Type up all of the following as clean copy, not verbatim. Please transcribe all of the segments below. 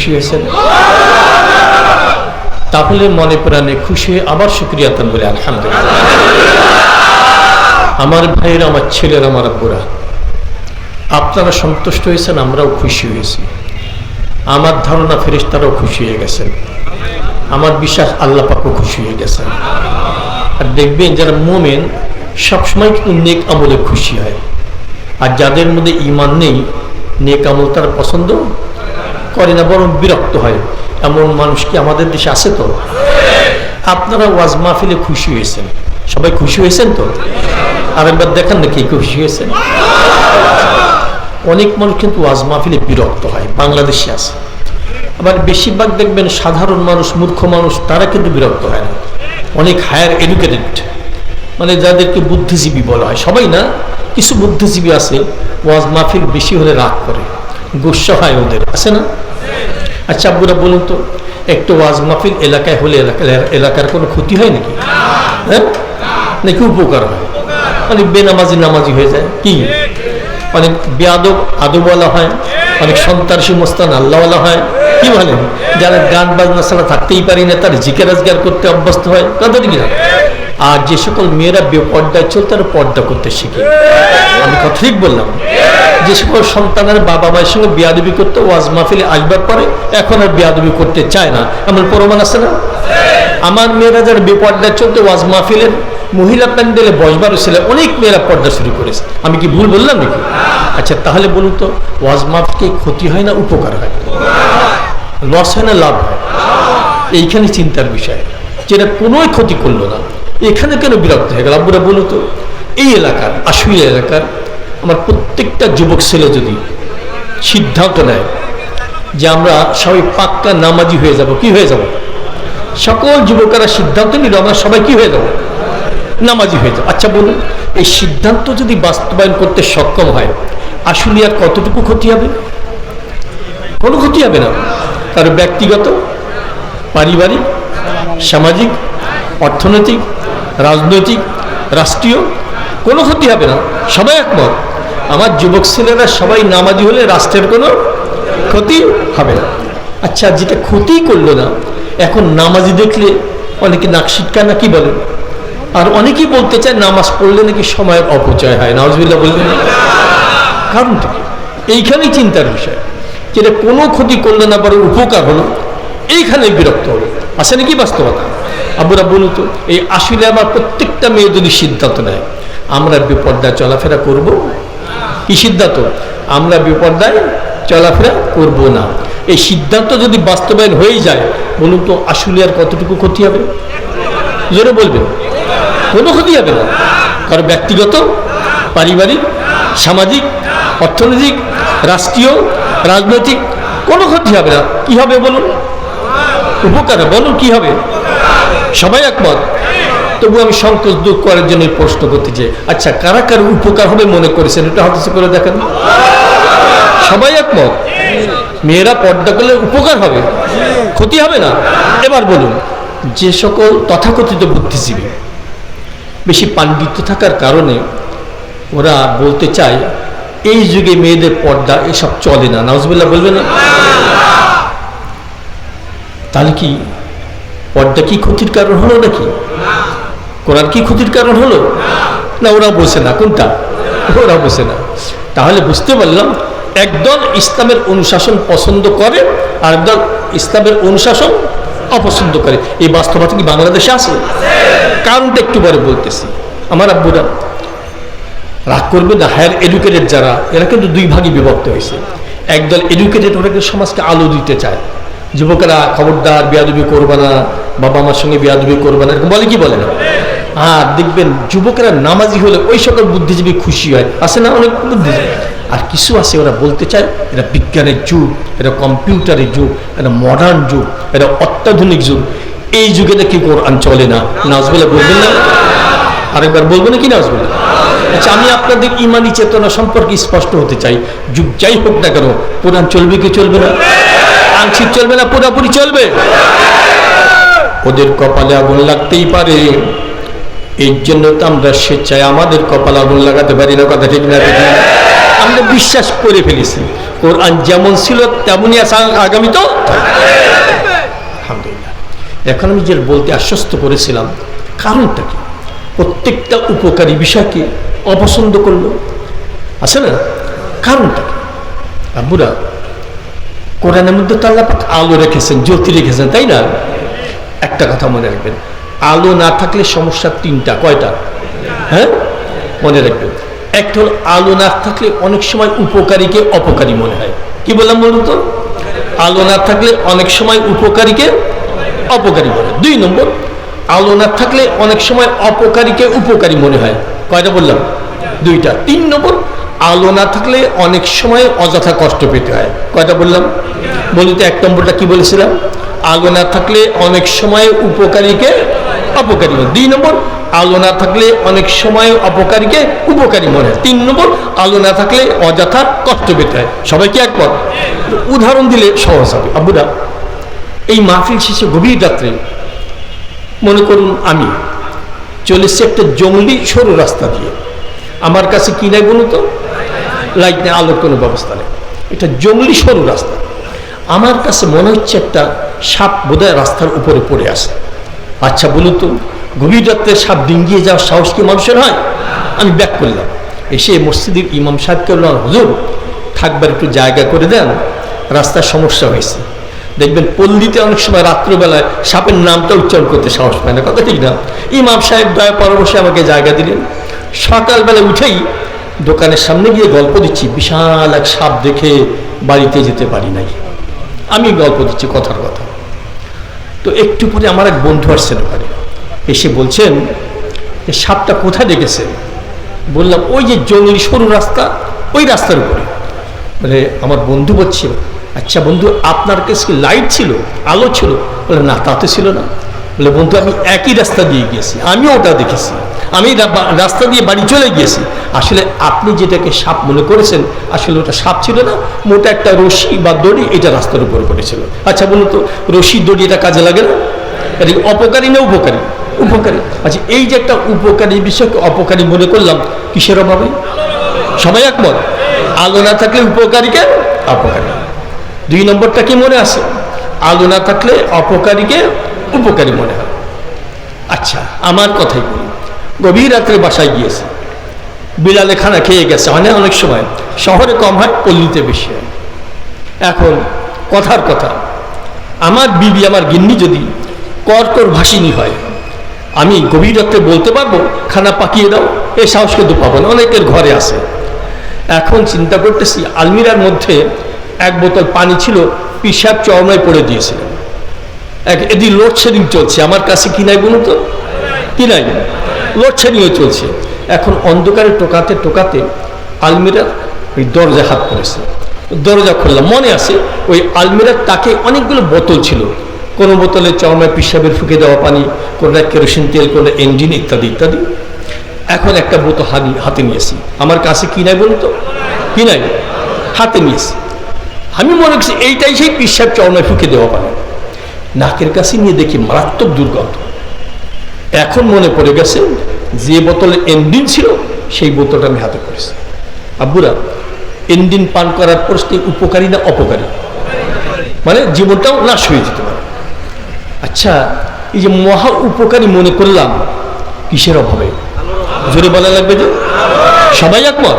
খুশি হয়েছেন? তাহলে মনে প্রাণে খুশি হয়ে আবার শুকরিয়া আদান বলে আলহামদুলিল্লাহ। আমার ভাইয়েরা, আমার ছেলেরা, আমার আব্বুরা, আপনারা সন্তুষ্ট হয়েছেন, আমরাও খুশি হয়েছি। আমার ধারণা ফেরেশতারাও খুশি হয়ে গেছেন, আমার বিশ্বাস আল্লাহ পাকও খুশি হয়ে গেছেন। আর দেখবেন যারা মুমিন সবসময় কিন্তু নেক আমলে খুশি হয়, আর যাদের মধ্যে ঈমান নেই নেক আমল তারা পছন্দ করে না, বরং বিরক্ত হয়। এমন মানুষ কি আমাদের দেশে আছে? তো আপনারা ওয়াজ মাহফিলে খুশি হয়েছেন, সবাই খুশি হয়েছেন তো? আরেকবার দেখান না কে খুশি হয়েছেন। অনেক মানুষ কিন্তু ওয়াজ মাহফিলে বিরক্ত হয়, বাংলাদেশে আছে। আবার বেশিরভাগ দেখবেন সাধারণ মানুষ, মূর্খ মানুষ, তারা কিন্তু বিরক্ত হয় না। অনেক হায়ার এডুকেটেড, মানে যাদেরকে বুদ্ধিজীবী বলা হয়, সবাই না, কিছু বুদ্ধিজীবী আছে ওয়াজ মাহফিল বেশি হলে রাগ করে, গুসা হয় ওদের, আছে না? আচ্ছা আব্বুরা বলুন তো, একটা ওয়াজ মাহফিল এলাকায় হলে এলাকার কোনো ক্ষতি হয় নাকি? হ্যাঁ, নাকি উপকার হয়? অনেক বেনামাজি নামাজি হয়ে যায়, কি অনেক বেয়াদব আদবওয়ালা হয়, অনেক সন্ত্রাসী মোস্তান আল্লাহওয়ালা হয়, কি বলেন? যারা গান বাজনা ছাড়া থাকতেই পারি না, তার জিকির আজগার করতে অভ্যস্ত হয়, কথা ঠিক না? আর যে সকল মেয়েরা বেপর্দায় চল, তারা পর্দা করতে শিখে। আমি কথা ঠিক বললাম? যে সকল সন্তানের বাবা মায়ের সঙ্গে বেয়াদবি করতে ওয়াজ মাহফিলে আসবার পরে এখন আর বেয়াদবি করতে চায় না, এমন প্রমাণ আছে না? আমার মেয়েরা যারা বেপর্দায় চলতে ওয়াজ মাহফিলের মহিলা প্যান্ডেলে বসবার ছিল, অনেক মেয়েরা পর্দা শুরু করেছে। আমি কি ভুল বললাম নাকি? আচ্ছা তাহলে বলুন তো, ওয়াজ মাহফিলে ক্ষতি হয় না উপকার হয়? লস হয় না লাভ হয়? এইখানে চিন্তার বিষয়, যেটা কোনোই ক্ষতি করলো না, এখানে কেন বিরক্ত হয়ে গেল? আব্বুরা বলুন তো, এই এলাকার, আশুলিয়া এলাকার আমার প্রত্যেকটা যুবক ছেলে যদি সিদ্ধান্ত নেয় যে আমরা সবাই পাক্কা নামাজি হয়ে যাব, কি হয়ে যাব? সকল যুবকেরা সিদ্ধান্ত নিল আমরা সবাই কি হয়ে যাব? নামাজি হয়ে যাব। আচ্ছা বলুন, এই সিদ্ধান্ত যদি বাস্তবায়ন করতে সক্ষম হয়, আশুলিয়ার কতটুকু ক্ষতি হবে? কোনো ক্ষতি হবে না। তার ব্যক্তিগত, পারিবারিক, সামাজিক, অর্থনৈতিক, রাজনৈতিক, রাষ্ট্রীয় কোনো ক্ষতি হবে না, সবাই একমত। আমার যুবক ছেলেরা সবাই নামাজি হলে রাষ্ট্রের কোনো ক্ষতি হবে না। আচ্ছা, যেটা ক্ষতি করলো না, এখন নামাজি দেখলে অনেকে নাক সিটকা না, কি বলেন? আর অনেকেই বলতে চায় নামাজ পড়লে নাকি সময়ের অপচয় হয়, নাউজুবিল্লাহ বলবেন। কারণটা কি? এইখানেই চিন্তার বিষয়, যেটা কোনো ক্ষতি করলো না, বরং উপকার হলো, এইখানে বিরক্ত হলো। আছে নাকি বাস্তবতা? আব্বুরা বলুন তো, এই আসলে আমার প্রত্যেকটা মেয়ে যদি সিদ্ধান্ত নেয় আমরা বেপর্দায় চলাফেরা করব, কি সিদ্ধান্ত? আমরা বেপর্দায় চলাফেরা করব না, এই সিদ্ধান্ত যদি বাস্তবায়ন হয়ে যায়, বলুন তো আসলে আর কতটুকু ক্ষতি হবে? জোরে বলবেন। কোনো ক্ষতি হবে না। কারণ ব্যক্তিগত, পারিবারিক, সামাজিক, অর্থনৈতিক, রাষ্ট্রীয়, রাজনৈতিক কোনো ক্ষতি হবে না। কি হবে বলুন? উপকার। বলুন কি হবে? সবাই একমত। তবু আমি সংকোচ দূর করার জন্য প্রশ্ন করতে চাই, আচ্ছা কারা কার উপকার হবে মনে করেছেন? এটা হাতে করে দেখেন। সবাই একমত, মেয়েরা পর্দা করলে উপকার হবে, ক্ষতি হবে না। এবার বলুন, যে সকল তথাকথিত বুদ্ধিজীবী বেশি পাণ্ডিত্য থাকার কারণে ওরা বলতে চায় এই যুগে মেয়েদের পর্দা এসব চলে না, নাউজুবিল্লাহ বলবে না? তাহলে কি পর্দা কি ক্ষতির কারণ হলো নাকি? কোরআন কি ক্ষতির কারণ হলো না? ওরা বসে না। কোনটা? ওরা বসে না। তাহলে বুঝতে পারলাম, একদল ইসলামের অনুশাসন পছন্দ করে আর একদল ইসলামের অনুশাসন অপছন্দ করে। এই বাস্তবতা কি বাংলাদেশে আছে? কারণটা একটু পরে বলতেছি। আমার আব্বুরা রাগ করবে না, হায়ার এডুকেটেড যারা, এরা কিন্তু দুই ভাগে বিভক্ত হয়েছে। একদল এডুকেটেড, ওরা কিন্তু সমাজকে আলো দিতে চায়। যুবকেরা খবরদার বেয়াদবি করবে না, বাবা মার সঙ্গে বেয়াদবি করবে না, এরকম বলে কি বলে না? আর দেখবেন যুবকেরা নামাজি হলে ওই সকল বুদ্ধিজীবী খুশি হয়, আছে না অনেক বুদ্ধিজীবী? আর কিছু আছে ওরা বলতে চায় এটা বিজ্ঞানের যুগ, এটা কম্পিউটারের যুগ, এটা মডার্ন যুগ, এটা অত্যাধুনিক যুগ, এই যুগে নাকি কোরআন চলে না। নাউজুবিল্লাহ বলবেন না? আরেকবার বলবো নাকি নাউজুবিল্লাহ? আচ্ছা, আমি আপনাদের ইমানি চেতনা সম্পর্কে স্পষ্ট হতে চাই। যুগ যাই হোক না কেন, কোরআন চলবে কি চলবে না? আংশিক চলবে না পুরোপুরি চলবে? ওদের কপালে আগুন লাগতেই পারে, এই জন্য তো আমরা স্বেচ্ছায় আমাদের কপালে আগুন লাগাতে পারি না, কথা ঠিক না? আমরা বিশ্বাস করে ফেলেছি কোরআন যেমন ছিল তেমনই আছে, আগামী তো আলহামদুলিল্লাহ। এখন আমি যে বলতে আশ্বস্ত করেছিলাম, কারণটা কি? প্রত্যেকটা উপকারী বিষয়কে অপছন্দ করলো, আছে না? কারণটা কি? আব্বুরা, কোরআনের মধ্যে তো আল্লাহ পাক আলো রেখেছেন, জ্যোতি রেখেছেন, তাই না? একটা কথা মনে রাখবেন, আলো না থাকলে সমস্যা তিনটা। কয়টা? হ্যাঁ, মনে রাখবেন। একটা হলো, আলো না থাকলে অনেক সময় উপকারীকে অপকারী মনে হয়। কি বললাম বলুন তো? আলো না থাকলে অনেক সময় উপকারীকে অপকারী মনে হয়। 2 নম্বর, আলো না থাকলে অনেক সময় অপকারীকে উপকারী মনে হয়। কয়টা বললাম? 2টা। 3 নম্বর, আলো না থাকলে অনেক সময় অযথা কষ্ট পেতে হয়। কয়টা বললাম? বলি তো 1 নম্বরটা কি বলেছিলাম? আলো না থাকলে অনেক সময় উপকারীকে অপকারী মনে হয়। 2 নম্বর, আলো না থাকলে অনেক সময় অপকারীকে উপকারী মনে হয়। 3 নম্বর, আলো না থাকলে অযথা কষ্ট পেতে হয়। সবাই কি একমত? উদাহরণ দিলে সহজ হবে। আব্বুরা, এই মাহফিল শেষে গভীর রাত্রে মনে করুন আমি চলেছি একটা জঙ্গলি সরু রাস্তা দিয়ে। আমার কাছে কি নাই বলুন তো? লাইট নেই, আলোর কোনো ব্যবস্থা নেই। এটা জঙ্গলি সরু রাস্তা। আমার কাছে মনে হচ্ছে একটা সাপ বোধহয় রাস্তার উপরে পড়ে আসে। আচ্ছা বলুন তো, গভীর রাত্রে সাপ ডিঙ্গিয়ে যাওয়ার সাহস কি মানুষের হয়? আমি ব্যাক করলাম, এসে মসজিদের ইমাম সাহেবকে বললাম, হুজুর থাকবার একটু জায়গা করে দেন, রাস্তার সমস্যা হয়েছে। দেখবেন পল্লীতে অনেক সময় রাত্রবেলায় সাপের নামটা উচ্চারণ করতে সাহস পায় না, কথা ঠিক না? ইমাম সাহেব দয়া পরামর্শে আমাকে জায়গা দিলেন। সকালবেলা উঠেই দোকানের সামনে গিয়ে গল্প দিচ্ছি, বিশাল এক সাপ দেখে বাড়িতে যেতে পারি নাই। আমি গল্প দিচ্ছি, কথার কথা। তো একটু পরে আমার এক বন্ধু আসছেন ওখানে, এসে বলছেন যে সাপটা কোথায় দেখেছেন? বললাম ওই যে জঙ্গলি সরু রাস্তা, ওই রাস্তার উপরে। মানে আমার বন্ধু বলছে, আচ্ছা বন্ধু আপনার কাছে কি লাইট ছিল, আলো ছিল? বলে না, তাতে ছিল না। বলে বন্ধু আমি একই রাস্তা দিয়ে গিয়েছি, আমিও ওটা দেখেছি, আমি রাস্তা দিয়ে বাড়ি চলে গিয়েছি। আসলে আপনি যেটাকে সাপ মনে করেছেন, আসলে ওটা সাপ ছিল না, মোটা একটা রশি বা দড়ি, এটা রাস্তার উপর পড়েছিল। আচ্ছা বলুন তো, রশি দড়ি এটা কাজে লাগে না? এটা অপকারী না উপকারী? উপকারী। আচ্ছা এই যে একটা উপকারী বিষয়কে অপকারী মনে করলাম, কিসের অভাবে? সবাই একমত? আলো না থাকলে উপকারীকে অপকারী। 2 নম্বরটা কি মনে আছে? আলো না থাকলে অপকারীকে উপকারী মনে হয়। আচ্ছা আমার কথাই বলি, গভীর রাত্রে বাসায় গিয়েছে, বিড়ালে খানা খেয়ে গেছে। অনেক সময় শহরে কম হয়, পল্লীতে বেশি হয়। এখন কথার কথা, আমার বিবি, আমার গিন্নি যদি কর্কর ভাসিনী হয়, আমি গভীর রাত্রে বলতে পারবো খানা পাকিয়ে দাও? এই সাহস কিন্তু পাবো না, অনেকের ঘরে আছে। এখন চিন্তা করতেছি, আলমিরার মধ্যে 1 বোতল পানি ছিল, পিসাব চরমায় পড়ে দিয়েছিলেন। এদিকে লোডশেডিং চলছে, আমার কাছে কি নাই বলুন তো? কি নাই? লোডশেডিংও চলছে। এখন অন্ধকারে টোকাতে টোকাতে আলমিরার ওই দরজা হাত পড়েছে, দরজা খুললাম। মনে আছে ওই আলমিরার তাকে অনেকগুলো বোতল ছিল, কোনো বোতলে চরমায় পিসাবের ফুঁকে দেওয়া পানি, কোনটা কেরোসিন তেল, কোনটা ইঞ্জিন, ইত্যাদি ইত্যাদি। এখন একটা বোতল হাতে নিয়েছি, আমার কাছে কি নাই বলুন তো? কি নাই? হাতে নিয়েছি। আমি মনে করছি এইটাই সেই পিসাব চরমায় ফুঁকে দেওয়া পানি। নাকের কাছে নিয়ে দেখি মারাত্মক দুর্গন্ধ। এখন মনে পড়ে গেছে যে বোতলে ইঞ্জিন ছিল, সেই বোতলটা আমি হাতে করেছি। আব্বুরা, ইঞ্জিন পান করার পর উপকারী না অপকারী? মানে জীবনটাও নাশ হয়ে যেতে পারে। আচ্ছা এই যে মহা উপকারী মনে করলাম, কিসের অভাবে? জোরে বলা লাগবে যে সবাই একমত?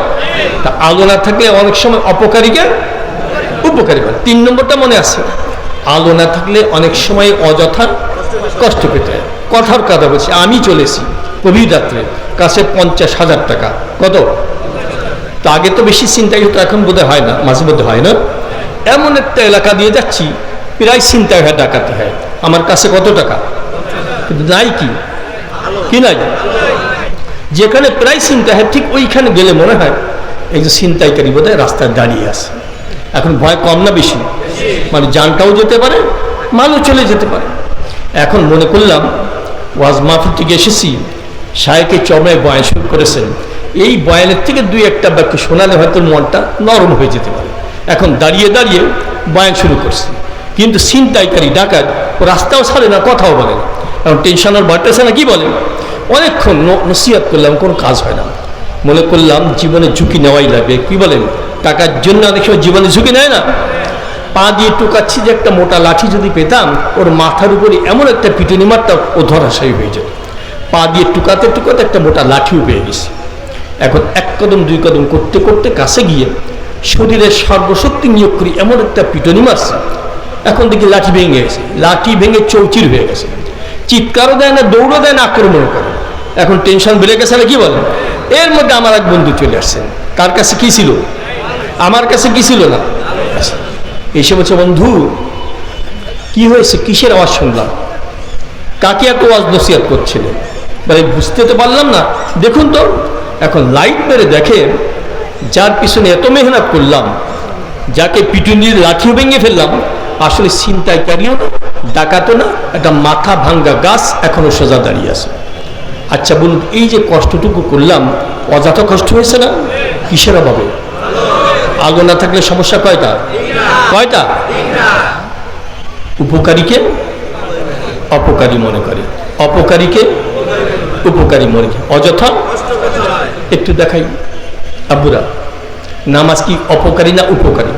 তা আলো না থাকলে অনেক সময় অপকারীকে উপকারী হয়। 3 নম্বরটা মনে আছে, আলো না থাকলে অনেক সময় অযথা কষ্ট পেতে হয়। কথার কথা বলছি, আমি চলেছি গভীর রাত্রে, কাছে 50,000 টাকা। কত? তা আগে তো বেশি চিন্তাই হতো, এখন বোধহয় হয় না, মাঝে মধ্যে হয় না। এমন একটা এলাকা দিয়ে যাচ্ছি, প্রায় চিন্তায় হয় ডাকাতে হয়। আমার কাছে কত টাকা? কিন্তু নাই কি? কি নাই? যেখানে প্রায় চিন্তা হয়, ঠিক ওইখানে গেলে মনে হয় এই যে ছিনতাইকারী বোধহয় রাস্তায় দাঁড়িয়ে আছে। এখন ভয় কম না বেশি? মানে জানটাও যেতে পারে, মালও চলে যেতে পারে। এখন মনে করলাম ওয়াজ মাহফিল থেকে এসেছি, শায়েখে চরমায় বয়ান শুরু করেছেন, এই বয়ানের থেকে 2-1টা বাক্য শোনালে হয়তো মনটা নরম হয়ে যেতে পারে। এখন দাঁড়িয়ে দাঁড়িয়ে বয়ান শুরু করছি, কিন্তু ছিনতাইকারী ডাকাত রাস্তাও ছাড়ে না, কথাও বলে না। এখন টেনশন আর বাড়তেছে না, কি বলেন? অনেকক্ষণ নসিহত করলাম, কোনো কাজ হয় না। মনে করলাম জীবনে ঝুঁকি নেওয়াই লাগবে, কি বলেন? টাকার জন্য অনেক সময় জীবনে ঝুঁকি নেয় না। পা দিয়ে টুকাচ্ছি যে একটা মোটা লাঠি যদি পেতাম, ওর মাথার উপরে এমন একটা পিটুনি মারতাম, ও ধরাশায়ী হয়ে যেত। পা দিয়ে টুকাতে টুকাতে একটা মোটা লাঠিও পেয়ে গেছি। এখন এক কদম দুই কদম করতে করতে কাছে গিয়ে শরীরের সর্বশক্তি নিয়োগ করি এমন একটা পিটুনি মারছে, এখন দেখি লাঠি ভেঙে গেছে, লাঠি ভেঙে চৌচির হয়ে গেছে। চিৎকারও দেয় না, দৌড়ও দেয় না, আক্রমণ করে। এখন টেনশন বেড়ে গেছে না, কি বলেন? এর মধ্যে আমার এক বন্ধু চলে আসছেন। কার কাছে কি ছিল? আমার কাছে কি ছিল না। এসে বলছে, বন্ধু কি হয়েছে, কিসের আওয়াজ শুনলাম, কাকে এত আওয়াজ নসিহত করছিলেন? বলে বুঝতে তো পারলাম না। দেখুন তো, এখন লাইট মেরে দেখেন, যার পিছনে এত মেহনত করলাম, যাকে পিটুনির লাঠিও ভেঙে ফেললাম, আসলে ছিনতাইকারীও না, ডাকাতও না, একটা মাথা ভাঙ্গা গাছ এখনো সোজা দাঁড়িয়ে আছে। আচ্ছা বলুন, এই যে কষ্টটুকু করলাম, অযথা কষ্ট হয়েছে না? কিসের অভাবে? আলো না থাকলে সমস্যা কয়টা? কয়টা? উপকারীকে অপকারী মনে করে, অপকারীকে উপকারী মনে করে, অযথা। একটু দেখাই আব্বুরা, নামাজ কি অপকারী না উপকারী?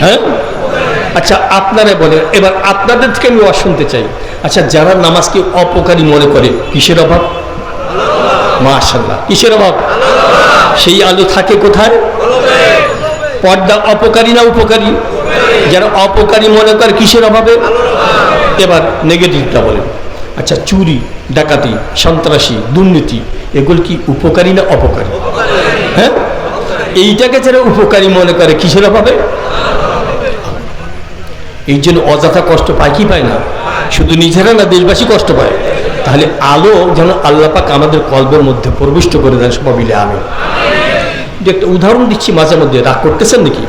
হ্যাঁ, আচ্ছা আপনারা বলেন, এবার আপনাদের থেকে আমি ওয়াজ শুনতে চাই। আচ্ছা, যারা নামাজকে অপকারী মনে করে, কিসের অভাব? মাশাআল্লাহ, কিসের অভাব? সেই আলো থাকে কোথায়? পর্দা অপকারী না উপকারী? যারা অপকারী মনে করে, কিসের অভাবে? এবার নেগেটিভটা বলেন। আচ্ছা, চুরি, ডাকাতি, সন্ত্রাসী, দুর্নীতি, এগুলো কি উপকারী না অপকারী? হ্যাঁ, এইটাকে যারা উপকারী মনে করে, কিসের অভাবে? এই জন্য অযথা কষ্ট পায় কি পায় না? শুধু নিজেরা না, দেশবাসী কষ্ট পায়। তাহলে আলো যেন আল্লাহ পাক আমাদের কলবের মধ্যে প্রবিষ্ট করে দেন, সবাই মিলে আমিন। যে একটা উদাহরণ দিচ্ছি, মাঝে মধ্যে রাগ করতেছেন নাকি?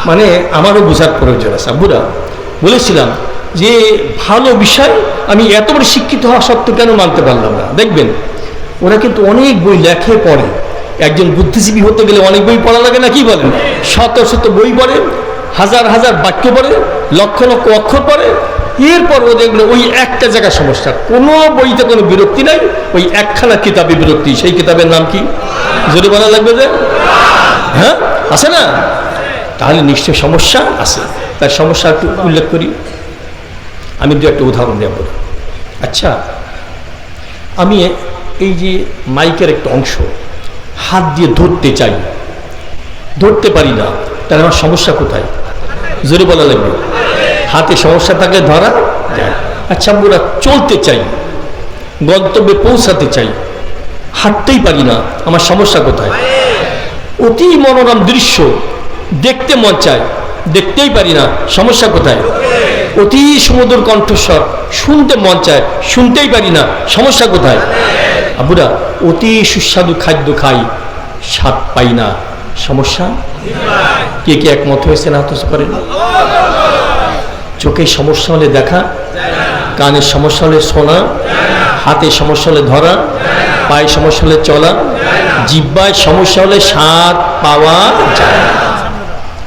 মানে আমারও বোঝার প্রয়োজন আছে। আব্বুরা বলেছিলাম যে ভালো বিষয় আমি এত বড় শিক্ষিত হওয়া সত্ত্বেও কেন মানতে পারলাম না? দেখবেন ওরা কিন্তু অনেক বই লেখে, পড়ে। একজন বুদ্ধিজীবী হতে গেলে অনেক বই পড়া লাগে না, কি বলেন? শত শত বই পড়ে, হাজার হাজার বাক্য পড়ে, লক্ষ লক্ষ অক্ষর পড়ে। এরপর ও দেখলো ওই একটা জায়গায় সমস্যা, কোনো বইতে কোনো বিরক্তি নাই, ওই একখানা কিতাবে বিরক্তি। সেই কিতাবের নাম কি? জোরে বলা লাগবে যে, হ্যাঁ, আছে না? তাহলে নিশ্চয় সমস্যা আছে। তার সমস্যা একটু উল্লেখ করি, আমি দু একটা উদাহরণ দেব। আচ্ছা, আমি এই যে মাইকের একটা অংশ হাত দিয়ে ধরতে চাই, ধরতে পারি না, তাহলে আমার সমস্যা কোথায়? জোরে বলা লাগবে। হাতে সমস্যা থাকলে ধরা যায়। আচ্ছা, আমরা চলতে চাই, গন্তব্যে পৌঁছাতে চাই, হাঁটতেই পারি না, আমার সমস্যা কোথায়? অতি মনোরম দৃশ্য দেখতে মন চায়, দেখতেই পারি না, সমস্যা কোথায়? অতি সুমধুর কণ্ঠস্বর শুনতে মন চায়, শুনতেই পারি না, সমস্যা কোথায়? আবুরা অতি সুস্বাদু খাদ্য খাই, স্বাদ পাই না, সমস্যা? কে কে একমত হয়েছে না? হাত করেন। চোখে সমস্যা হলে দেখা, কানের সমস্যা হলে শোনা, হাতে সমস্যা হলে ধরা, পায়ে সমস্যা হলে চলা, জিহ্বায় সমস্যা হলে স্বাদ পাওয়া যায়।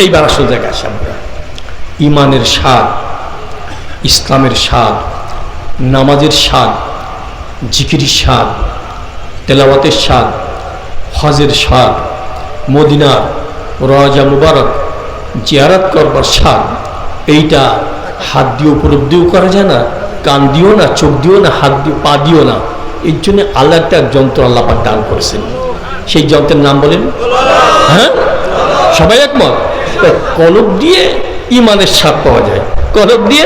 এইবার আসল জায়গায় আসি আমরা। ইমানের স্বাদ, ইসলামের স্বাদ, নামাজের স্বাদ, জিকিরের স্বাদ, তেলাওয়াতের স্বাদ, হজের স্বাদ, মদিনার রওজা মুবারক জিয়ারত করবার স্বাদ, এইটা হাত দিয়ে উপলব্ধিও করা যায় না, কান দিও না, চোখ দিও না, হাত দিয়ে পা দিও না। এর জন্য আল্লাহ একটা যন্ত্র আল্লাহ পাক দান করেছেন। সেই যন্ত্রের নাম বলেন? হ্যাঁ, সবাই একমত? কলব দিয়ে ইমানের স্বাদ পাওয়া যায়, কলব দিয়ে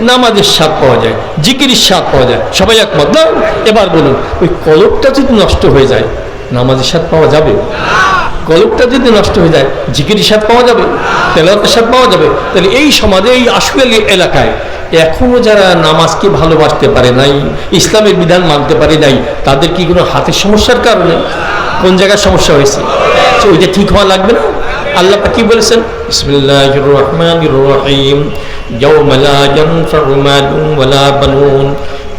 নামাজের স্বাদ পাওয়া যায়, জিকিরের স্বাদ পাওয়া যায়, সবাই একমত না? এবার বলুন, ওই কলবটা যদি নষ্ট হয়ে যায়, নামাজের স্বাদ পাওয়া যাবে? কলবটা যদি নষ্ট হয়ে যায়, জিকিরের স্বাদ পাওয়া যাবে? তেলাওয়াতের স্বাদ পাওয়া যাবে? তাহলে এই সমাজে, এই আশুয়ালি এলাকায় এখনো যারা নামাজকে ভালোবাসতে পারে নাই, ইসলামের বিধান মানতে পারে নাই, তাদের কি কোনো হাতের সমস্যার কারণে? কোন জায়গায় সমস্যা হয়েছে? ওইটা ঠিক হওয়া লাগবে না? আল্লাহ পাক কি বলেছেন? বিসমিল্লাহির রহমানির রহিম, ইয়াওমা লা ইয়ানফাউ মালুন ওয়ালা বানুন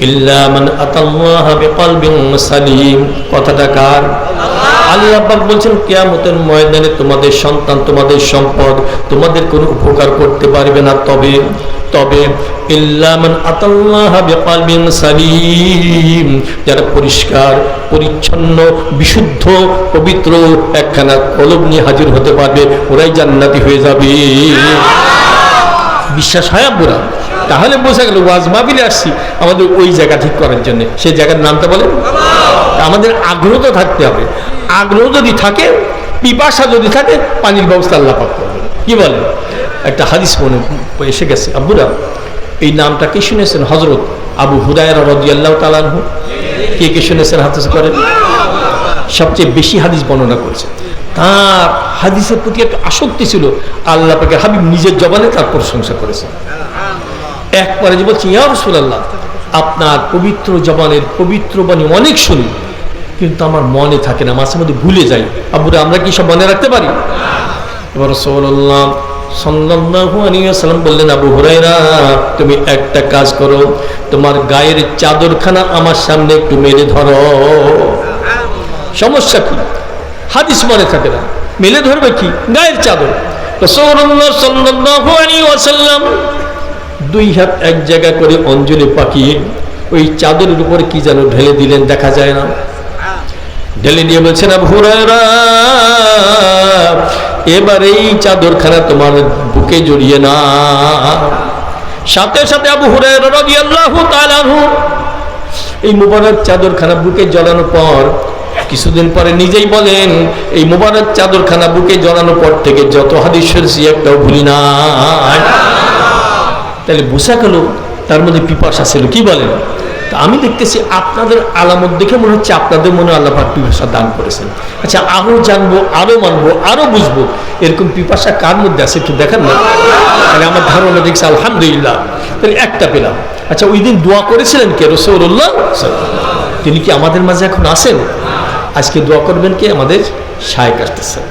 ইল্লা মান আতাল্লাহা বিকলবিন সালিম। কথাটা কার? আল্লাহ পাক বলছেন, কিয়ামতের ময়দানে তোমাদের সন্তান, তোমাদের সম্পদ তোমাদের কোনো উপকার করতে পারবে না, তবে তবে ইল্লা মান আতাল্লাহ বিকলবিন সালিম, যারা পরিষ্কার পরিচ্ছন্ন বিশুদ্ধ পবিত্র একখানা কলব নিয়ে হাজির হতে পারবে, ওরাই জান্নাতি হয়ে যাবে। বিশ্বাস হয় আব্বুরা? তাহলে বোঝা গেল ওয়াজ মাহফিলে আসছি আমাদের ওই জায়গা ঠিক করার জন্য। সেই জায়গার নামটা বলেন। আমাদের আগ্রহ তো থাকতে হবে। আগ্রহ যদি থাকে, পিপাসা যদি থাকে, পানির ব্যবস্থা আল্লাহ পাক করবেন। কি বলে? একটা হাদিস মনে এসে গেছে আব্বুরা, এই নামটা কি শুনেছেন? হযরত আবু হুরায়রা রাদিয়াল্লাহু তাআলা আনহু। কে কে শুনেছেন? হাদিস করেন। সবচেয়ে বেশি হাদিস বর্ণনা করেছে। তার হাদিসের প্রতি একটা আসক্তি ছিল। আল্লাহ পাকের হাবিব নিজের জবানে তার প্রশংসা করেছেন। একবারে যে বলছি, ইয়া রাসূলুল্লাহ, আপনার পবিত্র জবানের পবিত্র বাণী অনেক শুনি, কিন্তু আমার মনে থাকে না, মাঝে মধ্যে ভুলে যাই। আব্বুরা, আমরা কি সব মনে রাখতে পারি? এবার রাসূলুল্লাহ সাল্লাল্লাহু আলাইহি ওয়াসাল্লাম বললেন, আবু হুরায়রা, তুমি একটা কাজ করো, তোমার গায়ের চাদরখানা আমার সামনে একটু মেলে ধরো। সমস্যা কি? হাদিস মনে থাকে না, মেলে ধরবে কি? গায়ের চাদর। রাসূলুল্লাহ সাল্লাল্লাহু আলাইহি ওয়াসাল্লাম দুই হাত এক জায়গা করে অঞ্জলি পাকিয়ে ওই চাদরের উপরে কি যেন ঢেলে দিলেন, দেখা যায় না। ঢেলে দিয়ে বলছেন, আবু হুরায়রা, এবার এই চাদরখানা তোমার বুকে জড়িয়ে না। সাথে সাথে আবু হুরায়রা রাদিয়াল্লাহু তাআলা আনহু এই মুবারক চাদরখানা বুকে জড়ানোর পর কিছুদিন পরে নিজেই বলেন, এই মুবারক চাদরখানা বুকে জড়ানোর পর থেকে যত হাদিস শুনেছি একটাও ভুলি না। তাহলে বোঝা গেল তার মধ্যে পিপাসা ছিল। কি বলেন? তা আমি দেখতেছি আপনাদের আলামত দেখে মনে হচ্ছে আপনাদের মনে আল্লাহ পাক পিপাসা দান করেছেন। আচ্ছা, আরো জানবো, আরো মানবো, আরো বুঝবো, এরকম পিপাসা কার মধ্যে আছে একটু দেখেন না। মানে আমার ধারণা দেখছি আলহামদুলিল্লাহ, তাহলে একটা পেলাম। আচ্ছা, ওই দিন দোয়া করেছিলেন কে? রাসূলুল্লাহ। তিনি কি আমাদের মাঝে এখন আছেন? আজকে দোয়া করবেন কে? আমাদের শায়েখ আসতেছেন,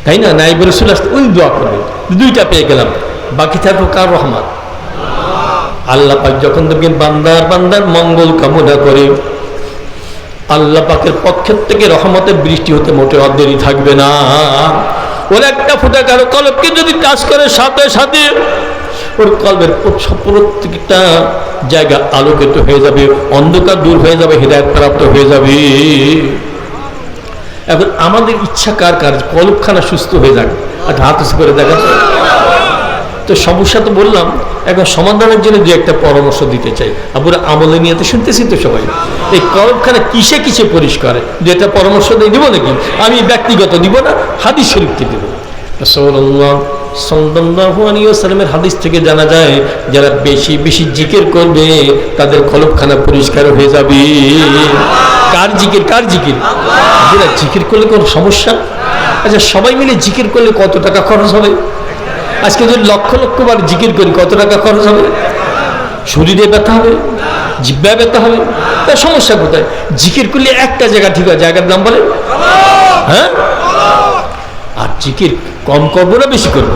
তাই না? নাইব রাসূল আসতে ওই দোয়া করবেন। দুইটা পেয়ে গেলাম, বাকি থাকলো কার রহমত? আল্লাহ পাক যখন দেখবেন বান্দার মঙ্গল কামনা করে, আল্লাহ পাকের পক্ষের থেকে রহমতের বৃষ্টি হতে মোটে দেরি থাকবে না। ওর একটা ফোঁটা কারো কলবকে যদি টাচ করে, সাথে সাথে ওর কলবের প্রত্যেকটা জায়গা আলোকিত হয়ে যাবে, অন্ধকার দূর হয়ে যাবে, হিদায়াত প্রাপ্ত হয়ে যাবে। এখন আমাদের ইচ্ছা কার কার কলবখানা সুস্থ হয়ে যাবে? আর হাত করে দেখা। তো সমস্যা তো বললাম, এখন সমাধানের জন্য দু একটা পরামর্শ দিতে চাই। আবার আমলে নিয়ে তো শুনতেছি তো সবাই, এই কলবখানা কিসে কিসে পরিষ্কার, দু একটা পরামর্শ দিয়ে দিব নাকি? আমি ব্যক্তিগত দিব না, হাদিস শরীফকে দিব। রাসূলুল্লাহ সাল্লাল্লাহু আলাইহি ওয়াসাল্লামের হাদিস থেকে জানা যায়, যারা বেশি বেশি জিকির করবে তাদের কলবখানা পরিষ্কার হয়ে যাবে। কার জিকির? কার জিকির? যারা জিকির করলে কোনো সমস্যা? আচ্ছা, সবাই মিলে জিকির করলে কত টাকা খরচ হবে? আজকে যদি লক্ষ লক্ষ বার জিকির করি কত টাকা খরচ হবে? শরীরে ব্যথা হবে, জিহ্বায় ব্যথা হবে। তার সমস্যা কোথায়? জিকির করলে একটা জায়গা ঠিক হয়, জায়গার নাম বলে হ্যাঁ। আর জিকির কম করবো না বেশি করবো?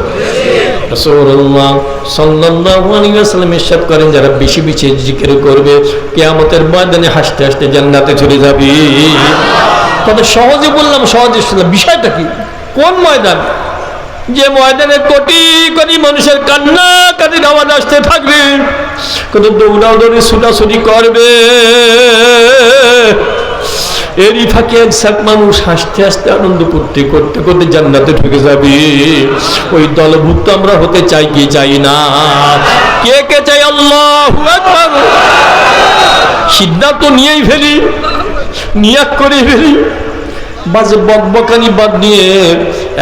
রাসূলুল্লাহ সাল্লাল্লাহু আলাইহি ওয়াসাল্লাম ইরশাদ করেন, যারা বেশি বেশি জিকির করবে কিয়ামতের ময়দানে হাসতে হাসতে জান্নাতে চলে যাবে। তবে সহজে বললাম, সহজে শুনলাম, বিষয়টা কি? কোন ময়দান? যে ময়দানে কোটি কোটি মানুষের কান্না কাটির আওয়াজ আসতে থাকবে, কত দৌড়াদৌড়ি ছুটাছুটি করবে, এরই ফাঁকে এক মানুষ হাসতে হাসতে আনন্দ করতে করতে করতে জান্নাতে ঢুকে যাবে। ওই দলভুক্ত আমরা হতে চাই কি চাই না? কে কে চাই? আল্লাহু আকবার। সিদ্ধান্ত নিয়েই ফেলি, নিয়াত করে ফেলি, বাজে বকবকানি বাদ দিয়ে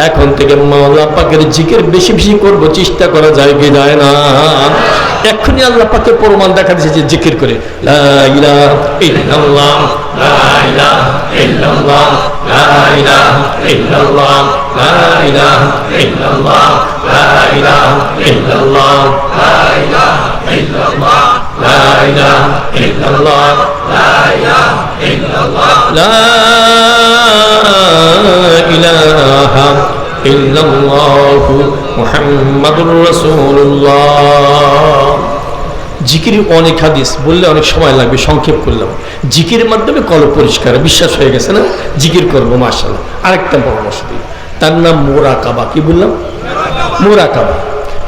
এখন থেকে আল্লাহ পাকের জিকির বেশি বেশি করবো, চেষ্টা করা যায় কি যায় না? এক্ষুনি আল্লাহ পাকের প্রমাণ দেখা দিয়েছে যে জিকির করে লা ইলাহা ইল্লাল্লাহ, লা ইলাহা ইল্লাল্লাহ, লা ইলাহা ইল্লাল্লাহ, লা ইলাহা ইল্লাল্লাহ, লা ইলাহা ইল্লাল্লাহ, লা ইলাহা ইল্লাল্লাহ, লা ইলাহা ইল্লাল্লাহ, লা ইলাহা ইল্লাল্লাহ, লা ইলাহা ইল্লাল্লাহু মুহাম্মাদুর রাসূলুল্লাহ। জিকির অনেক হাদিস বললে অনেক সময় লাগবে, সংক্ষেপ করলাম। জিকিরের মাধ্যমে কলব পরিষ্কার, বিশ্বাস হয়ে গেছে না? জিকির করবো মাশাআল্লাহ। আরেকটা পরামর্শ দিই, তার নাম মুরাকাবা। কি বললাম? মুরাকাবা।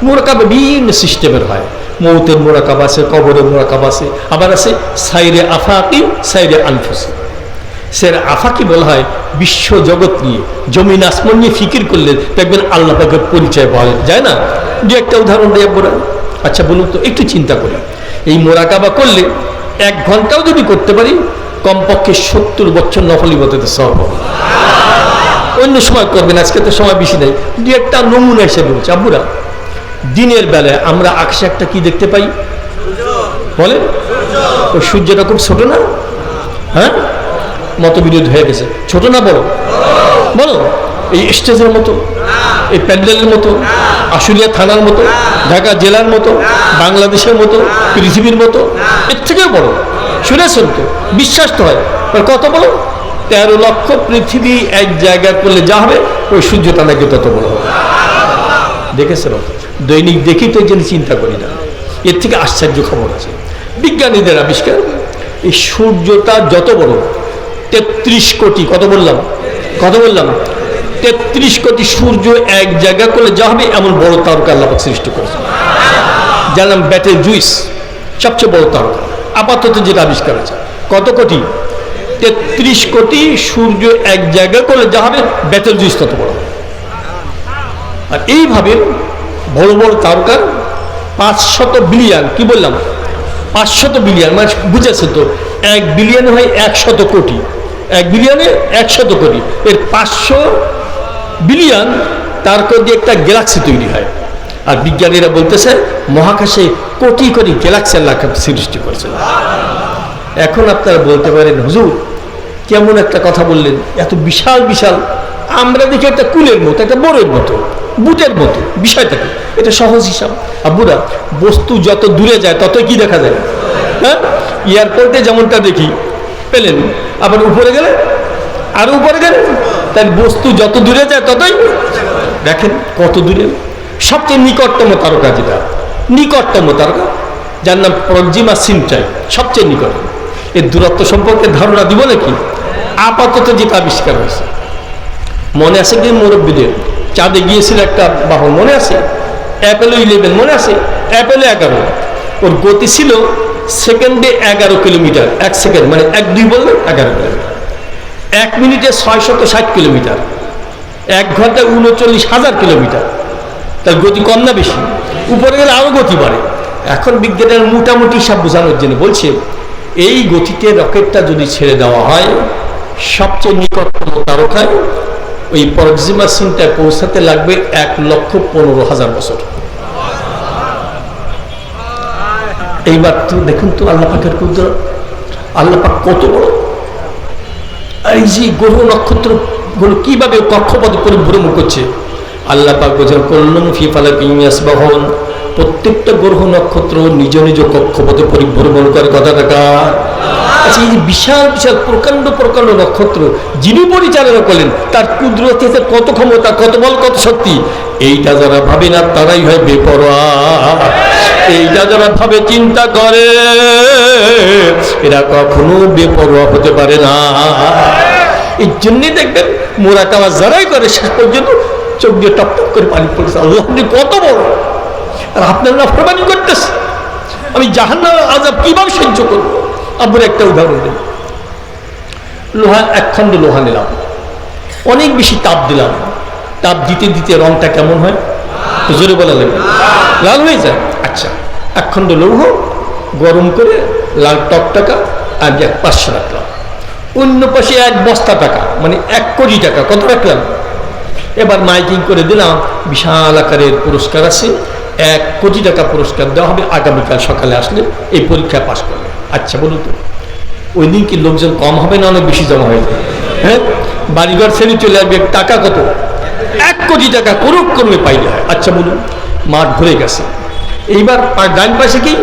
মোরাকাবা বিভিন্ন সিস্টেমের হয়, মৌতের মোরাকাবা আছে, কবরের মোরাকাবা আছে, আবার আছে সাইরে আফাকি, সাইরে আনফুসি। সের আফাকি বলা হয় বিশ্ব জগৎ নিয়ে, জমিন আসমান নিয়ে ফিকির করলে দেখবেন আল্লাহ পাকের পরিচয় পাওয়া যায় না। দু একটা উদাহরণ দিয়ে বলেন। আচ্ছা বলুন তো, একটু চিন্তা করি, এই মোরাকাবা করলে 1 ঘন্টাও যদি করতে পারি, কমপক্ষে 70 বছর নফল ইবাদতে সওয়াব হবে। অন্য সময় করবেন, আজকে তো সময় বেশি নেই, দু একটা নমুনা হিসেবে বলছি। আব্বুরা, দিনের বেলায় আমরা আকাশে একটা কি দেখতে পাই বলেন? ওই সূর্যটা খুব ছোট না? হ্যাঁ, মতবিরোধ হয়ে গেছে, ছোট না বড়? বলো। এই স্টেজের মতো, এই প্যান্ডেলের মতো, আশুলিয়া থানার মতো, ঢাকা জেলার মতো, বাংলাদেশের মতো, পৃথিবীর মতো, এর থেকেও বড়। শুনেছেন তো, বিশ্বাস তো হয়। কত বড়? 13 লক্ষ পৃথিবী এক জায়গায় করলে যা হবে, ওই সূর্যটা নাকি তত বড় হবে। দেখেছেন? দৈনিক দেখি তো এই জন্য চিন্তা করি না। এর থেকে আশ্চর্য খবর আছে, বিজ্ঞানীদের আবিষ্কার। এই সূর্যটা যত বড়, 33 কোটি, কত বললাম? 33 কোটি সূর্য এক জায়গা করলে যা হবে, এমন বড় তারকা আল্লাহ পাক সৃষ্টি করেছে, যার নাম বেটেলজুইস, সবচেয়ে বড় তারকা আপাতত যেটা আবিষ্কার আছে। কত কোটি? 33 কোটি সূর্য এক জায়গা করলে যা হবে, বেটেলজুইস তত বড়। আর এইভাবে বড় বড় তারকার 500 বিলিয়ন, কি বললাম? 500 বিলিয়ন, মানে বুঝেছে তো, 1 বিলিয়ন হয় 100 কোটি, 1 বিলিয়নে 100 কোটি, এর 500 বিলিয়ন তারকা দিয়ে একটা গ্যালাক্সি তৈরি হয়। আর বিজ্ঞানীরা বলতেছে মহাকাশে কোটি কোটি গ্যালাক্সি আল্লাহ সৃষ্টি করেছে। এখন আপনারা বলতে পারেন, হুজুর কেমন একটা কথা বললেন, এত বিশাল বিশাল, আমরা দেখি একটা কুলের মতো, একটা বড়ের মতো, বুটের মতো বিষয়টাকে। এটা সহজ হিসাব। আব্বুরা, বস্তু যত দূরে যায় ততই কি দেখা যায়? হ্যাঁ, এয়ারপোর্টে যেমনটা দেখি পেলেন, আবার উপরে গেলে আরো উপরে গেলে, তাই বস্তু যত দূরে যায় ততই দেখেন কত দূরে। সবচেয়ে নিকটতম তারকা যেটা, নিকটতম তারকা যার নাম প্রক্সিমা সেন্টারি, সবচেয়ে নিকট। এর দূরত্ব সম্পর্কে ধারণা দিব নাকি? আপাতত যেটা আবিষ্কার হয়েছে, মনে আছে কি মুরব্বীদের? চাঁদে গিয়েছিল একটা বাহন, মনে আছে? অ্যাপেলো 11, মনে আছে? অ্যাপেলো 11, ওর গতি ছিল সেকেন্ডে 11 কিলোমিটার, 1 সেকেন্ড মানে 1-2 বললে 11 কিলোমিটার, 1 মিনিটে 660 কিলোমিটার, 1 ঘন্টায় 39,000 কিলোমিটার। তার গতি কম না বেশি? উপরে গেলে আরো গতি বাড়ে। এখন বিজ্ঞানের মোটামুটি সব বোঝানোর জন্য বলছে, এই গতিতে রকেটটা যদি ছেড়ে দেওয়া হয়, সবচেয়ে নিকটতম তারকায় ওই প্রক্সিমা সেন্টারে পৌঁছাতে লাগবে 1,15,000 বছর। এইবার তো দেখুন তো আল্লাহ পাকের কুদরত, আল্লাহ পাক কত বড়। এই যে গ্রহ নক্ষত্র গুলো কিভাবে কক্ষপথে পরিভ্রমণ করছে, আল্লাহ পাক বোঝেন কুল্লুন ফি ফালাকিন ইয়াসবাহুন, প্রত্যেকটা গ্রহ নক্ষত্র নিজ নিজ কক্ষপথে পরিভ্রমণ করে। কথা টাকা। আচ্ছা, এই যে বিশাল বিশাল প্রকাণ্ড প্রকাণ্ড নক্ষত্র যিনি পরিচালনা করলেন, তার কুদরতে কত ক্ষমতা, কত বল, কত শক্তি, এইটা যারা ভাবে না তারাই হয় বেপরোয়া। এইটা যারা ভাবে চিন্তা করে, এরা কখনো বেপরোয়া হতে পারে না। এই জন্যই দেখবেন মোরাকাবা যারাই করে, শেষ পর্যন্ত চোখ দিয়ে টপ টপ করে পানি পড়েছে। আল্লাহ কত বড়, আর আপনারা নাফরমানি করতেছে। আমি জাহান্নামের আযাব কিভাবে সহ্য করবো? আব্বুর একটা উদাহরণ দিন। লোহা, 1 খণ্ড লোহা নিলাম, অনেক বেশি তাপ দিলাম, তাপ দিতে দিতে রংটা কেমন হয়? জোরে বলা লাগবে, লাল হয়ে যায়। আচ্ছা, 1 খণ্ড লৌহ গরম করে লাল টকটাকা আর এক পাশে রাখলাম, অন্য পাশে 1 বস্তা টাকা, মানে 1 কোটি টাকা, কত রাখলাম? এবার মাইকিং করে দিলাম, বিশাল আকারের পুরস্কার আছে, 1 কোটি টাকা পুরস্কার দেওয়া হবে আগামীকাল সকালে আসলে এই পরীক্ষা পাশ করবে। আচ্ছা বলুন তো, ওই দিন কি লোকজন কম হবে না অনেক বেশি জমা হয়ে যাবে? হ্যাঁ, বাড়িঘর ছেড়ে চলে আসবে। টাকা কত? 1 কোটি টাকা কোনো ক্রমে পাইলে হয়। আচ্ছা বলুন, মাঠ ভরে গেছে। এইবার ডান পাশে কি?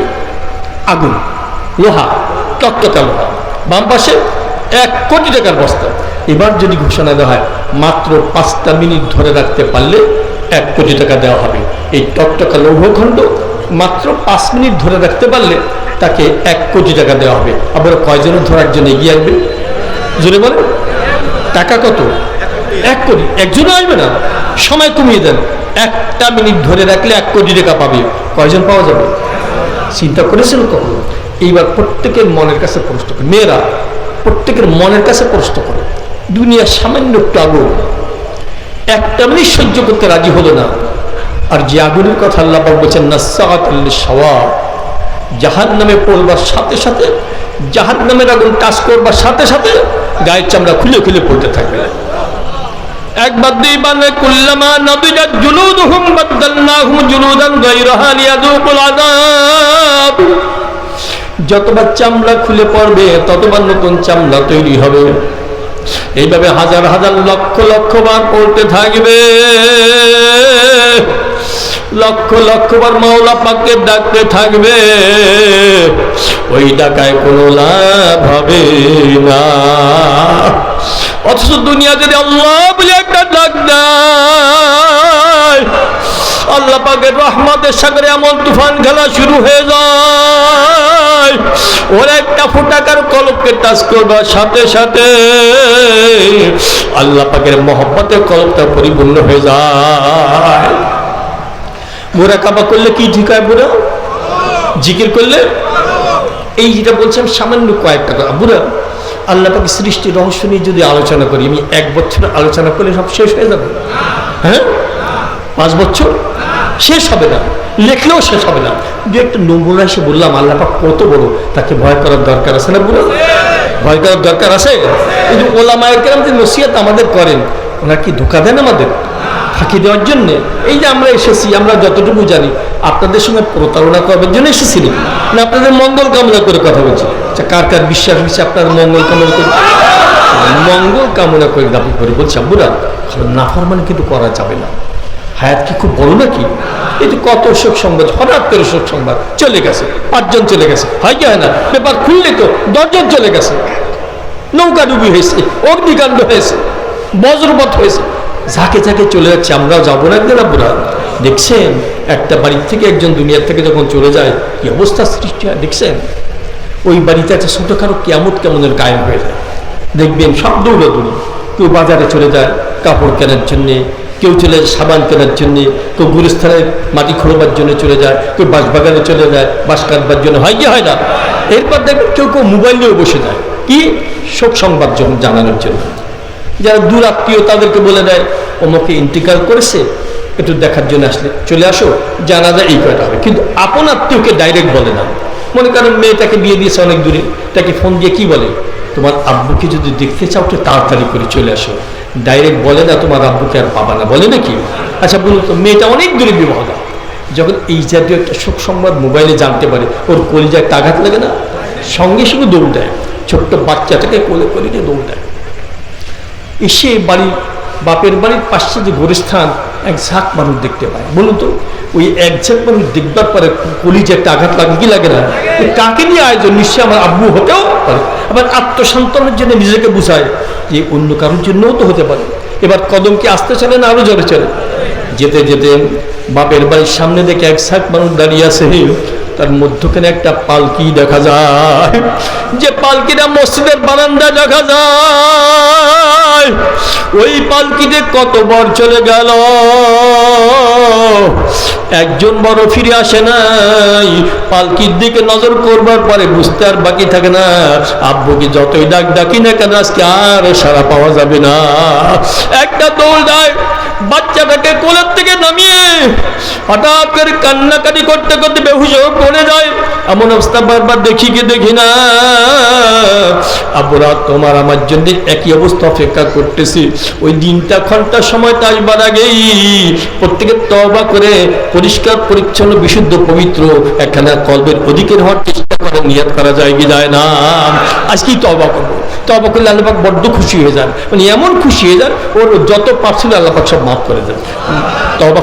আগুন, লোহা, টকটকা লোহা, বাম পাশে 1 কোটি টাকার বস্তা। এবার যদি ঘোষণা দেওয়া হয় মাত্র 5টা মিনিট ধরে রাখতে পারলে 1 কোটি টাকা দেওয়া হবে। এই টকটকা লৌহখণ্ড মাত্র 5 মিনিট ধরে রাখতে পারলে তাকে 1 কোটি টাকা দেওয়া হবে। আবার কয়জনের ধরার জন্য এগিয়ে আসবে? জোরে বলে। টাকা কত? 1 কোটি। একজনও আসবে না, সময় কমিয়ে দেন, একটা মিনিট ধরে রাখলে 1 কোটি টাকা পাবে। কয়জন পাওয়া যাবে? চিন্তা করেছিল কখনো? এইবার প্রত্যেকের মনের কাছে প্রশ্ন করে, মেয়েরা প্রত্যেকের মনের কাছে প্রশ্ন করে, দুনিয়া সামান্য একটু আগুন, একটা মিনিট সহ্য করতে রাজি হলো না। আর যে আগুনের কথা আল্লাহ পাক বলছেন নাসাআতুল লিশওয়া, জাহান্নামে পড়বার সাথে সাথে, জাহান্নামের আগুন টাচ করবার সাথে সাথে গায়ের চামড়া খুলে খুলে পড়তে থাকবে। একবার দুইবার নয়, কুল্লামা নাদিজাত জুলুদুহুম বাদদালনাহুম জুলুদান গায়রাহা লিয়াযুকুল আযাব। যতবার চামড়া খুলে পড়বে ততবার নতুন চামড়া তৈরি হবে। এইভাবে হাজার হাজার লক্ষ লক্ষ বার পড়তে থাকবে, লক্ষ লক্ষ বার মাওলা পাককে ডাকতে থাকবে। ওই ডাকায় কোনো লাভ হবে না। অথচ দুনিয়া যদি আল্লাহ বলে একটা ডাক দেয়, আল্লাহ পাকের রহমতের সাগরে এমন তুফান খেলা শুরু হয়ে যায়, ওর একটা ফুটাকার কলবকে টাচ করবার সাথে সাথে আল্লাহ পাকের মহব্বতের কলবটা পরিপূর্ণ হয়ে যায়। মুরাকাবা করলে কি ঠিক হয় বুড়া? জিকির করলে এই যেটা বলছিলাম সামান্য কয়েকটা কথা। বুড়া, আল্লাহ পাকের সৃষ্টির রহস্য নিয়ে যদি আলোচনা করি, আমি 1 বছর আলোচনা করলে সব শেষ হয়ে যাবে? হ্যাঁ, 5 বছর শেষ হবে না, লেখলেও শেষ হবে না। দু একটা নমুনা এসে বললাম আল্লাহ পাক কত বড়, তাকে ভয় করার দরকার আছে না বুড়া? ভয় করার দরকার আছে। কিন্তু ওলামায়ে কেরাম যে নসিহত আমাদের করেন, ওনারা কি ধোঁকা দেন আমাদের ফাঁকি দেওয়ার জন্য? এই যে আমরা এসেছি, আমরা যতটুকু জানি আপনাদের সঙ্গে প্রতারণা করবার জন্য এসেছি না আপনাদের মঙ্গল কামনা করে কথা বলছি? আচ্ছা, কার কার বিশ্বাস হচ্ছে আপনার মঙ্গল কামনা করে? মঙ্গল কামনা করে দাবি করে বলছি বুড়া, নাফরমানি কিন্তু করা যাবে না। হায়াত কি খুব বড় নাকি? এই তো কত শোক সংবাদ, হঠাৎ করে শোক সংবাদ চলে গেছে, 5 জন চলে গেছে, হয় কি হয় না? পেপার খুললে তো 10 জন চলে গেছে, নৌকা ডুবি হয়েছে, অগ্নিকাণ্ড হয়েছে, বজ্রপাত হয়েছে, ঝাঁকে ঝাঁকে চলে যাচ্ছে। আমরাও যাবো না একদিন? বুড়া দেখছেন একটা বাড়ির থেকে একজন দুনিয়ার থেকে যখন চলে যায় কি অবস্থা সৃষ্টি হয় দেখছেন? ওই বাড়িতে একটা ছোটখাটো কিয়ামত কেমনের কায়েম হয়ে যায়। দেখবেন সব দৌড়াদৌড়ি, কেউ বাজারে চলে যায় কাপড় কেনার জন্যে, কেউ চলে যায় সাবান কেনার জন্যে, কেউ গুরুস্থানে মাটি খোঁড়বার জন্য চলে যায়, কেউ বাঁশবাগানে চলে যায় বাঁশ কাটবার জন্য, হয় কি হয় না? এরপর দেখবেন কেউ কেউ মোবাইল নিয়েও বসে যায়, কি শোক সংবাদ যখন জানানোর জন্য। যারা দূর আত্মীয় তাদেরকে বলে দেয় অমুকে ইন্তিকাল করেছে, একটু দেখার জন্য আসলে চলে আসো, জানাজা এই কয়টা হবে। কিন্তু আপন আত্মীয়কে ডাইরেক্ট বলে না। মনে করেন মেয়েটাকে বিয়ে দিয়েছে অনেক দূরে, তাকে ফোন দিয়ে কি বলে, তোমার আব্বুকে যদি দেখতে চাও তো তাড়াতাড়ি করে চলে আসো। ডাইরেক্ট বলে না তোমার আব্বুকে আর পাবা না, বলে নাকি? আচ্ছা বলুন তো, মেয়েটা অনেক দূরে বিবাহ দেয়, যখন এই জাতীয় একটা শোক সংবাদ মোবাইলে জানতে পারে, ওর কলিজায় একটা আঘাত লাগে না? সঙ্গে সঙ্গে দৌড় দেয়, ছোট্ট বাচ্চাটাকে কোলে করে নিয়ে দৌড় দেয়। এসে বাড়ি, বাপের বাড়ির পাশে যে গোরস্থান, এক ঝাঁক মানুষ দেখতে পায়। বলুন তো, ওই এক ঝাঁক মানুষ দেখবার পরে কলিজে একটা আঘাত লাগে কি লাগে না? কাকে নিয়ে আয়োজন? নিশ্চয়ই আমার আব্বু হতেও পারে। আবার আত্মসন্তানের জন্য নিজেকে বুঝায় যে অন্য কারোর জন্যও তো হতে পারে। এবার কদম কি আসতে চলে না আরো জোরে চলে? যেতে যেতে বাপের বাড়ির সামনে দেখে এক ঝাঁক মানুষ দাঁড়িয়ে আছে, তার মধ্যখানে একটা পালকি দেখা যায়, যে পালকিটা মসজিদের বারান্দায় দেখা যায়। ওই পালকিতে কত বর চলে গেল, একজন বড় ফিরে আসে নাই। পালকির দিকে নজর করবার পরে বুঝতে আর বাকি থাকে না, আব্বুকে যতই ডাকি না কেন আজকে আর সারা পাওয়া যাবে না। একটা দৌড় দেয়, বাচ্চাটাকে কোলের থেকে নামিয়ে হঠাৎ করে কান্নাকাটি করতে করতে বেহুশ হয়ে পড়ে যায়। এমন অবস্থা বারবার দেখি কি দেখি না, আব্বুরা তোমার আমার জন্য একই অবস্থা অপেক্ষা করতেছি। ওই দিনটা ঘন্টা সময়টা আসবার আগেই প্রত্যেকের তওবা করে পরিষ্কার পরিচ্ছন্ন বিশুদ্ধ পবিত্র এখানে কলবের অধিকের হওয়ার চেষ্টা করে নিয়ত করা যায় কি যায় না? আজকেই তওবা করবো, তওবা করলে আল্লাহ পাক বড্ড খুশি হয়ে যান, মানে এমন খুশি হয়ে যান ওর যত পাপ ছিল আল্লাহ পাক সব মাফ করে দেন। তওবা